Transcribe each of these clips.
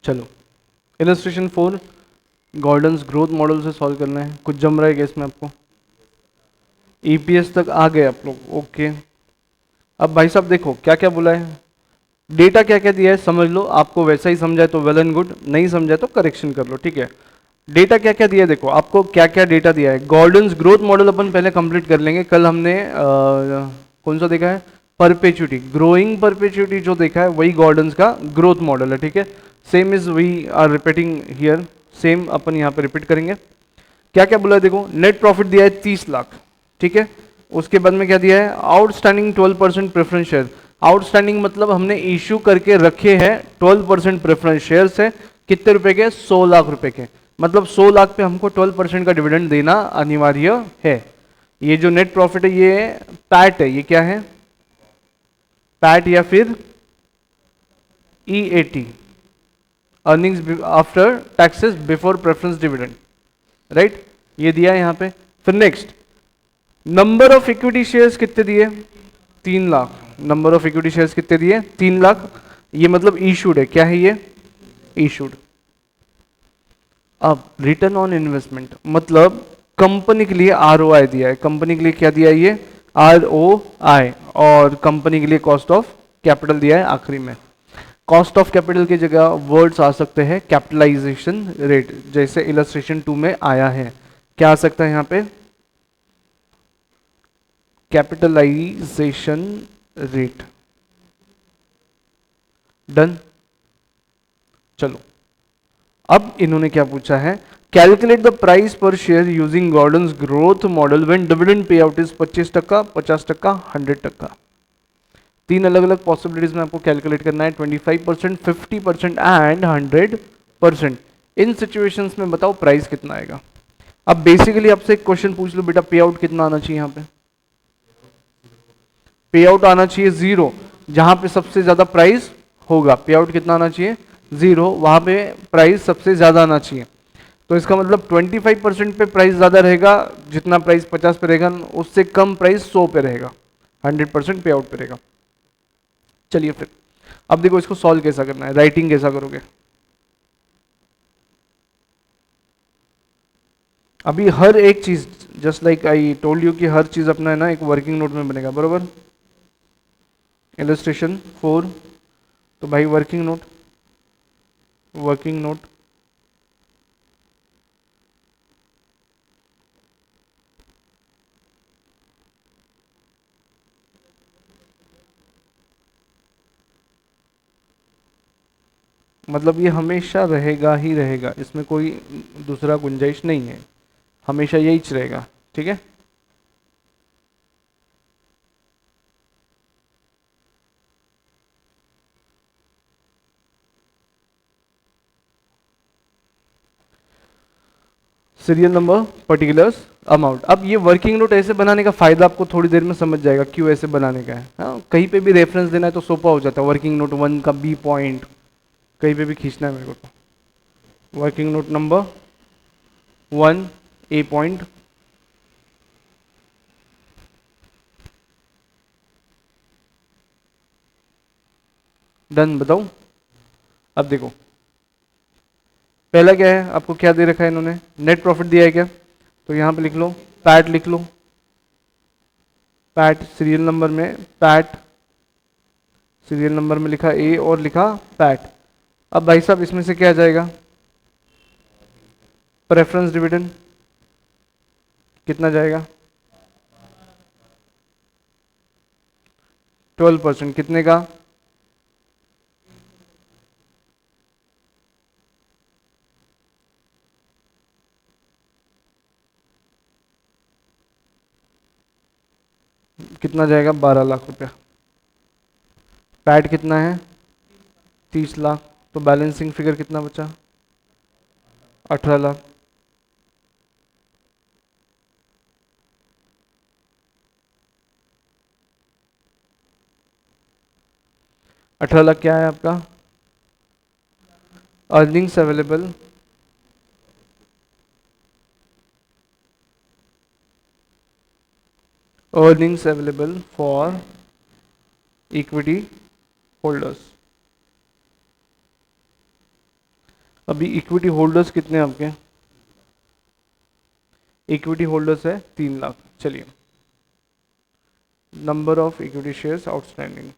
चलो illustration 4 Gordon's growth model से solve करना है। कुछ जम रहा है क्या इसमें आपको? ईपीएस तक आ गए आप लोग? ओके। अब भाई साहब देखो क्या क्या बोला है, डेटा क्या क्या दिया है समझ लो, आपको वैसा ही समझाए तो वेल एंड गुड, नहीं समझाए तो करेक्शन कर लो, ठीक है। डेटा क्या क्या दिया है देखो, आपको क्या क्या डेटा दिया है। गॉर्डन्स ग्रोथ मॉडल अपन पहले कंप्लीट कर लेंगे। कल हमने कौन सा देखा है? परपेचुटी, ग्रोइंग परपेचुटी जो देखा है वही गॉर्डन्स का ग्रोथ मॉडल है, ठीक है। Same is we are repeating here, same अपन यहाँ पे रिपीट करेंगे। क्या क्या बोला है देखो, नेट प्रॉफिट दिया है 30 लाख, ठीक है। उसके बाद में क्या दिया है, आउटस्टैंडिंग 12% प्रेफरेंस शेयर। आउटस्टैंडिंग मतलब हमने इश्यू करके रखे हैं 12% प्रेफरेंस शेयर से, कितने रुपए के? 100 लाख रुपए के। मतलब 100 लाख पे हमको 12% का डिविडेंड देना अनिवार्य है। ये जो नेट प्रॉफिट है ये पैट है, ये क्या है? पैट या फिर EAT, earnings after taxes before preference dividend, right. ये दिया है यहां पे। फिर next, number of equity shares कितने दिए? 3 lakh. Number of equity shares कितने दिए? 3 लाख। ये मतलब इशूड है, क्या है ये? इशूड। अब रिटर्न ऑन इन्वेस्टमेंट मतलब कंपनी के लिए आरओआई दिया है। कंपनी के लिए क्या दिया है ये? आरओआई। और कंपनी के लिए कॉस्ट ऑफ कैपिटल दिया है आखिरी में। कॉस्ट ऑफ कैपिटल की जगह वर्ड्स आ सकते हैं कैपिटलाइजेशन रेट, जैसे इलस्ट्रेशन 2 में आया है। क्या आ सकता है यहां पे? Capitalization rate. डन। चलो अब इन्होंने क्या पूछा है, calculate the price per share using Gordon's growth model when dividend pay out is 25%, 50%, 100%। तीन अलग अलग पॉसिबिलिटीज में आपको कैलकुलेट करना है, 25%, 50% एंड 100%। इन सिचुएशंस में बताओ प्राइस कितना आएगा। अब बेसिकली आपसे एक क्वेश्चन पूछ लो, बेटा पे आउट कितना आना चाहिए? यहाँ पे पे आउट आना चाहिए 0, जहां पे सबसे ज्यादा प्राइस होगा। पे आउट कितना आना चाहिए? 0, वहां पे प्राइस सबसे ज्यादा आना चाहिए। तो इसका मतलब 25% पे प्राइस ज्यादा रहेगा, जितना प्राइस 50 पे रहेगा उससे कम प्राइस 100 पे रहेगा, 100% पे आउट पे रहेगा। चलिए फिर अब देखो इसको सॉल्व कैसा करना है, राइटिंग कैसा करोगे। अभी हर एक चीज, just like I told you कि हर चीज अपना है ना एक वर्किंग नोट में बनेगा, बरोबर। इलस्ट्रेशन 4, तो भाई वर्किंग नोट, वर्किंग नोट। मतलब ये हमेशा रहेगा ही रहेगा, इसमें कोई दूसरा गुंजाइश नहीं है, हमेशा यही रहेगा, ठीक है। Serial number, particulars, amount. अब ये वर्किंग नोट ऐसे बनाने का फायदा आपको थोड़ी देर में समझ जाएगा क्यों ऐसे बनाने का है। हाँ, कहीं पे भी रेफरेंस देना है तो सोपा हो जाता है। वर्किंग नोट 1 का बी पॉइंट कहीं पे भी खींचना है मेरे को तो वर्किंग नोट नंबर 1 ए पॉइंट। डन। बताओ अब देखो पहला क्या है, आपको क्या दे रखा है इन्होंने? नेट प्रॉफिट दिया है क्या? तो यहां पे लिख लो, पैट लिख लो। पैट सीरियल नंबर में, पैट सीरियल नंबर में लिखा ए और लिखा पैट। अब भाई साहब इसमें से क्या आ जाएगा? प्रेफरेंस डिविडेंड कितना जाएगा? 12%। कितने का? कितना जाएगा? 12 लाख रुपया। पैट कितना है? 30 लाख। तो बैलेंसिंग फिगर कितना बचा? 18 लाख। 18 लाख क्या है आपका? Earnings available, earnings available for equity holders. अभी इक्विटी होल्डर्स कितने हैं आपके? इक्विटी होल्डर्स है 3 लाख। चलिए, number of equity shares outstanding,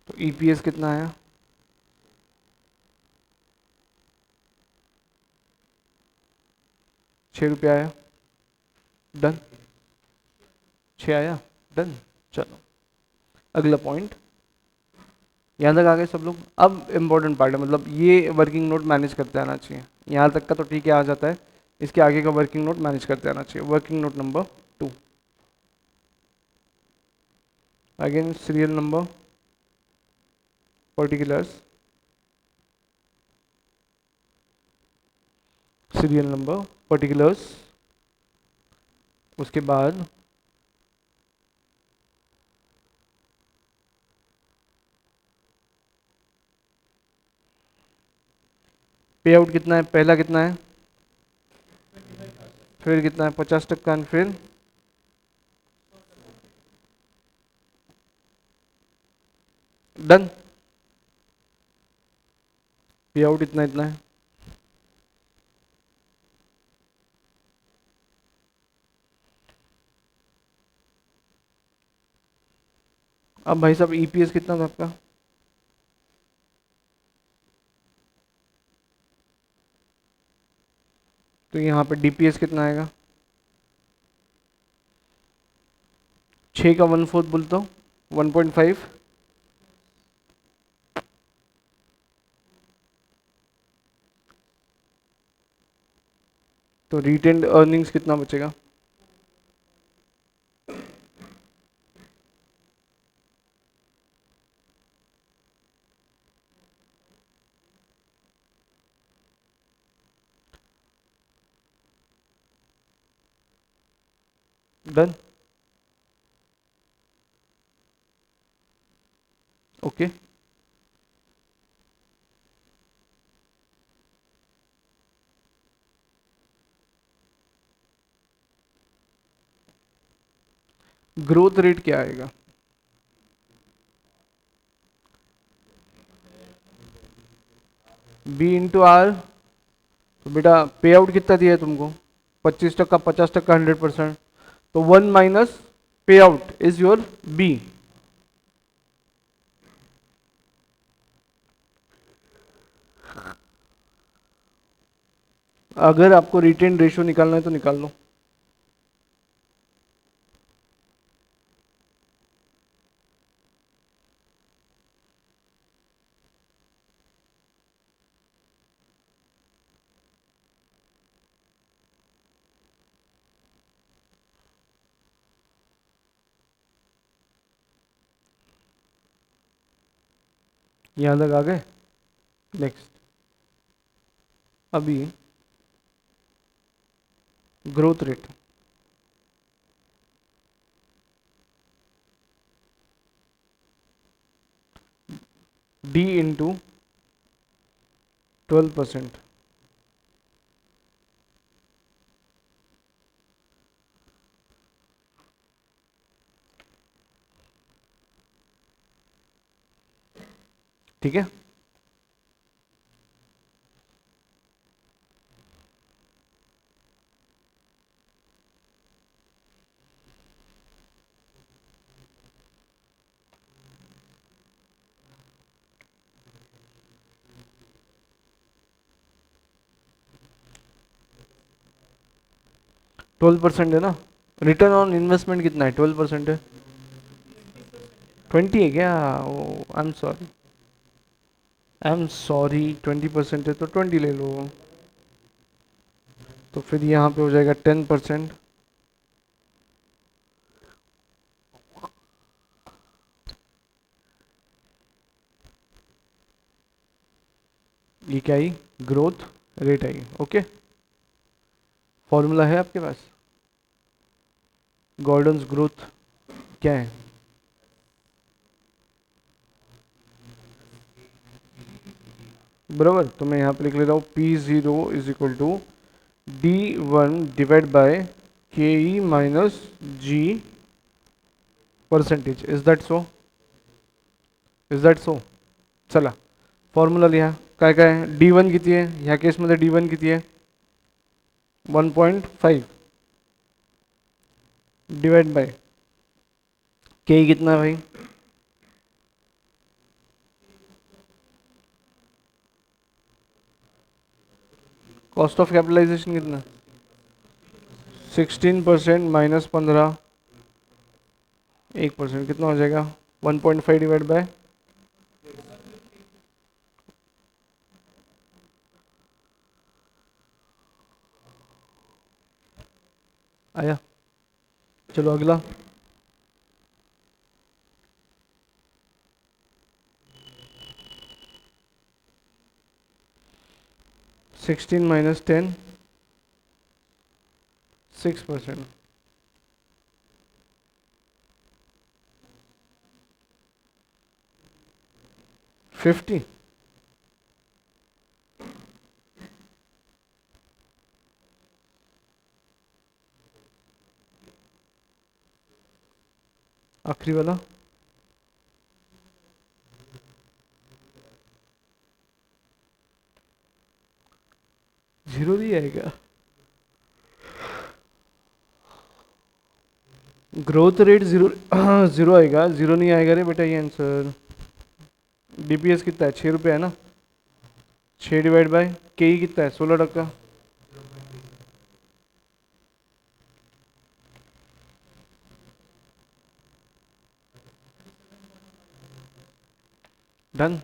तो ईपीएस कितना है? 6 रुपया आया। डन। 6 आया। डन। चलो अगला पॉइंट, यहाँ तक आ गए सब लोग। अब इम्पोर्टेंट पार्ट है, मतलब ये वर्किंग नोट मैनेज करते आना चाहिए। यहाँ तक का तो ठीक है, आ जाता है। इसके आगे का वर्किंग नोट मैनेज करते आना चाहिए। Working note number 2, again serial number, particulars, serial number, particulars, उसके बाद पे आउट कितना है, पहला कितना है, फिर कितना है 50%, फिर डन। पे आउट इतना इतना है। अब भाई साहब ईपीएस कितना था आपका? तो यहाँ पे डीपीएस कितना आएगा? 6 का 1/4 बोलता हूँ, 1.5। तो रिटेन्ड अर्निंग्स कितना बचेगा? डन। ओके। ग्रोथ रेट क्या आएगा? B into R. तो बेटा पे आउट कितना दिया है तुमको? 25%, 50%, 100%। तो 1 माइनस पे आउट इज योर बी। अगर आपको रिटेन रेशियो निकालना है तो निकाल लो। यहां तक आ गए। नेक्स्ट, अभी ग्रोथ रेट, डी इंटू 12%। ठीक है। ट्वेल्व परसेंट है ना? रिटर्न ऑन इन्वेस्टमेंट कितना है? 12% है। 20 है क्या? Oh I am sorry, I am sorry, 20% है तो 20 ले लो। तो फिर यहाँ पे हो जाएगा 10%। ये क्या आई? ग्रोथ रेट आई। ओके, फॉर्मूला है आपके पास? गॉर्डन्स ग्रोथ क्या है? बराबर, तो मैं यहाँ पे लिख लेता हूँ P0 is equal to D1 divide by K E minus G percentage. Is that so? Is that so? चला फॉर्म्युला लिहा. काय काय डी वन किती आहे ह्या केसमध्ये? डी वन किती आहे? 1.5 डिवाइड बाय के कितना है भाई? कॉस्ट ऑफ कैपिटलाइजेशन कितना? 16% माइनस 15 1% कितना हो जाएगा? 1.5 डिवाइड बाय आया. चलो अगला. 16 माइनस 10 6%. 50. आखिरी वाला जीरो दिया है क्या? ग्रोथ रेट जीरो जीरो आएगा. जीरो नहीं आएगा रे बेटा. ये आंसर डीपीएस कितना है? 6 रुपये है ना. 6 डिवाइड बाय के कितना है? 16%. डन.